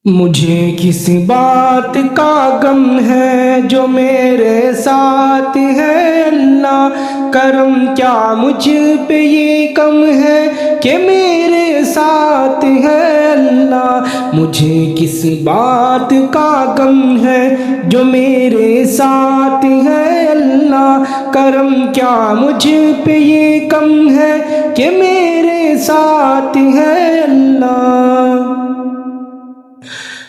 مجھے کس بات کا غم ہے جو میرے ساتھ ہے اللہ، کرم کیا مجھ پہ یہ کم ہے کہ میرے ساتھ ہے اللہ۔ مجھے کس بات کا غم ہے جو میرے ساتھ ہے اللہ، کرم کیا مجھ پہ یہ کم ہے کہ میرے ساتھ ہے اللہ۔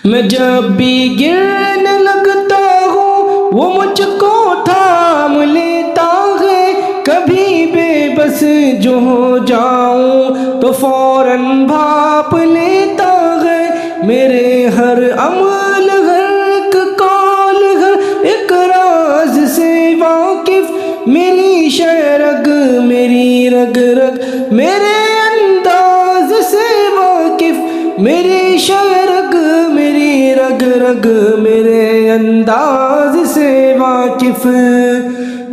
میں جب بھی گرنے لگتا ہوں وہ مجھ کو تھام لیتا ہے، کبھی بے بس جو ہو جاؤں تو فوراً بھاپ لیتا ہے۔ میرے ہر عمل ہر ایک قول ہر ایک راز سے واقف، میری شرگ میری رگ رگ میرے انداز سے واقف، میری شرگ میری رگ رگ میرے انداز سے واقف۔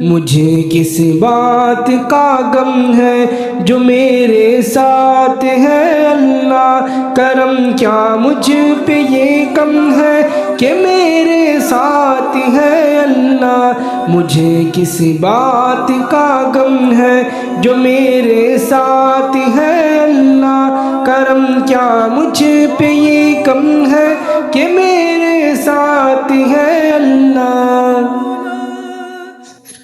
مجھے کس بات کا غم ہے جو میرے ساتھ ہے اللہ، کرم کیا مجھ پہ یہ کم ہے کہ میرے ساتھ ہے اللہ۔ مجھے کس بات کا غم ہے جو میرے ساتھ ہے اللہ، کرم کیا مجھ پہ یہ کم ہے کہ میرے ساتھ ہے اللہ۔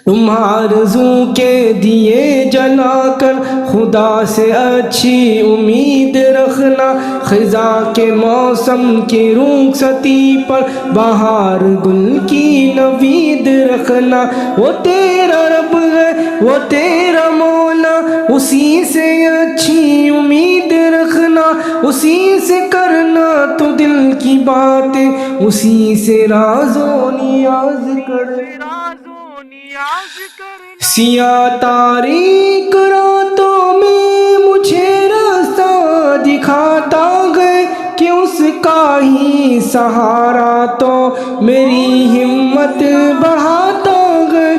تم آرزو کے دیے جلا کر خدا سے اچھی امید رکھنا، خزاں کے موسم کی رخصتی پر بہار گل کی نوید رکھنا۔ وہ تیرا رب ہے وہ تیرا مولا، اسی سے اچھی امید رکھنا، اسی سے کرنا تو دل کی باتیں، اسی سے راز و نیاز کرنا۔ سیاہ تاریک راتوں میں مجھے راستہ دکھاتا ہے کہ اس کا ہی سہارا تو میری ہمت بڑھاتا ہے۔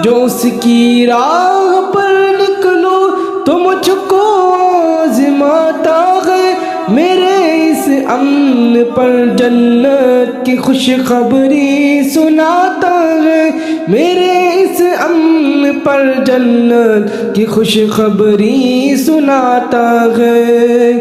جو اس کی راہ پر نکلو تو مجھ کو آزماتا ہے، میرے اس امن پر جنت کی خوشخبری سناتا ہے، میرے اس امن پر جنت کی خوشخبری سناتا ہے۔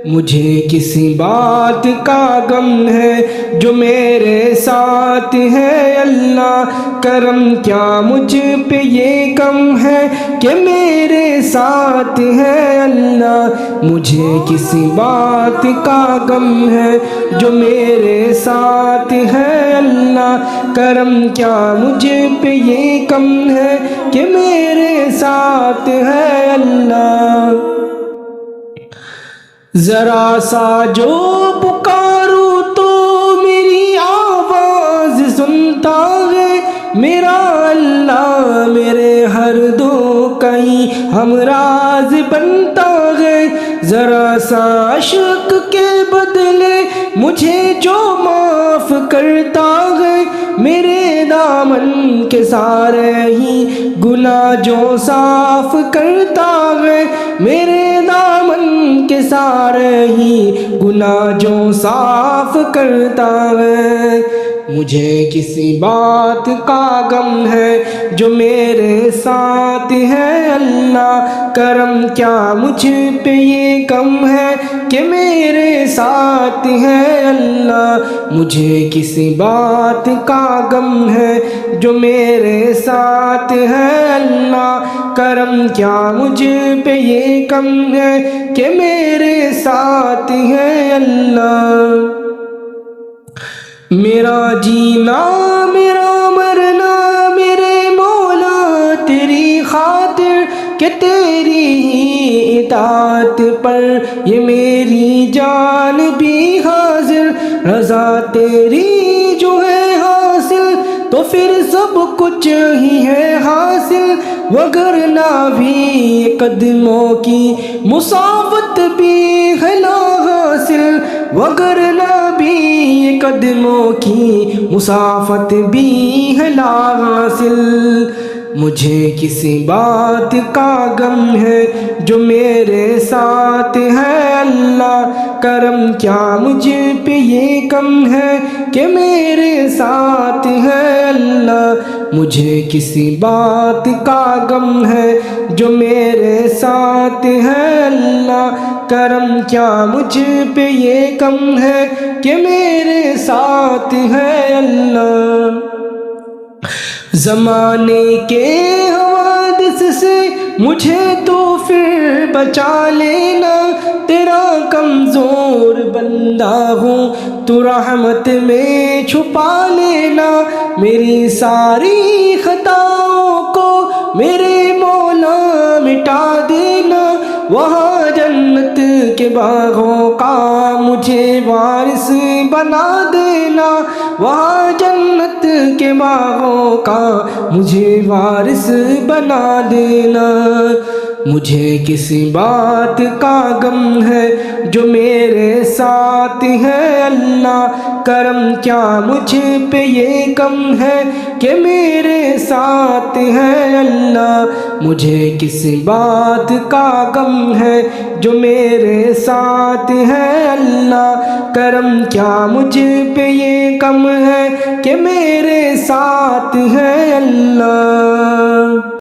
مجھے کسی بات کا غم ہے جو میرے ساتھ ہے اللہ، کرم کیا مجھ پہ یہ کم ہے کہ میرے ساتھ ہے اللہ۔ مجھے کسی بات کا غم ہے جو میرے ساتھ ہے اللہ، کرم کیا مجھ پہ یہ کم ہے کہ میرے ساتھ ہے اللہ۔ ذرا سا جو پکاروں تو میری آواز سنتا ہے، میرا اللہ میرے ہر دو کہیں ہمراز بنتا ہے۔ ذرا سا عشق کے بدلے مجھے جو معاف کرتا ہے، میرے دامن کے سارے ہی گناہ جو صاف کرتا ہے، میرے دامن کے سارے ہی گناہ جو صاف کرتا ہے۔ مجھے کسی بات کا غم ہے جو میرے ساتھ ہے اللہ، کرم کیا مجھ پہ یہ کم ہے کہ میرے ساتھ ہے اللہ۔ مجھے کسی بات کا غم ہے جو میرے ساتھ ہے اللہ، کرم کیا مجھ پہ یہ کم ہے کہ میرے ساتھ ہے اللہ۔ میرا جینا میرا مرنا میرے مولا تیری خاطر، کہ تیری ہی اطاعت پر یہ میری جان بھی حاضر، رضا تیری جو ہے حاصل تو پھر سب کچھ ہی ہے حاصل، وگرنہ بھی قدموں کی مسافت بھی ہے لا حاصل، وگرنہ بھی قدموں کی مسافت بھی ہے لا حاصل۔ مجھے کسی بات کا غم ہے جو میرے ساتھ ہے اللہ، کرم کیا مجھ پہ یہ کم ہے کہ میرے ساتھ ہے اللہ۔ مجھے کسی بات کا غم ہے جو میرے ساتھ ہے اللہ، کرم کیا مجھ پہ یہ کم ہے کہ میرے ساتھ ہے اللہ۔ زمانے کے حوادث سے مجھے تو پھر بچا لینا، تیرا کمزور بندہ ہوں تو رحمت میں چھپا لینا۔ میری ساری خطاؤں کو میرے مولا مٹا دینا، وہاں جنت کے باغوں کا مجھے وارث بنا دینا، وہاں جنت کے باغوں کا مجھے وارث بنا دینا۔ مجھے کسی بات کا غم ہے جو میرے ساتھ ہے اللہ، کرم کیا مجھ پہ یہ کم ہے کہ میرے ساتھ ہے اللہ۔ مجھے کسی بات کا غم ہے جو میرے ساتھ ہے اللہ، کرم کیا مجھ پہ یہ کم ہے کہ میرے ساتھ ہے اللہ۔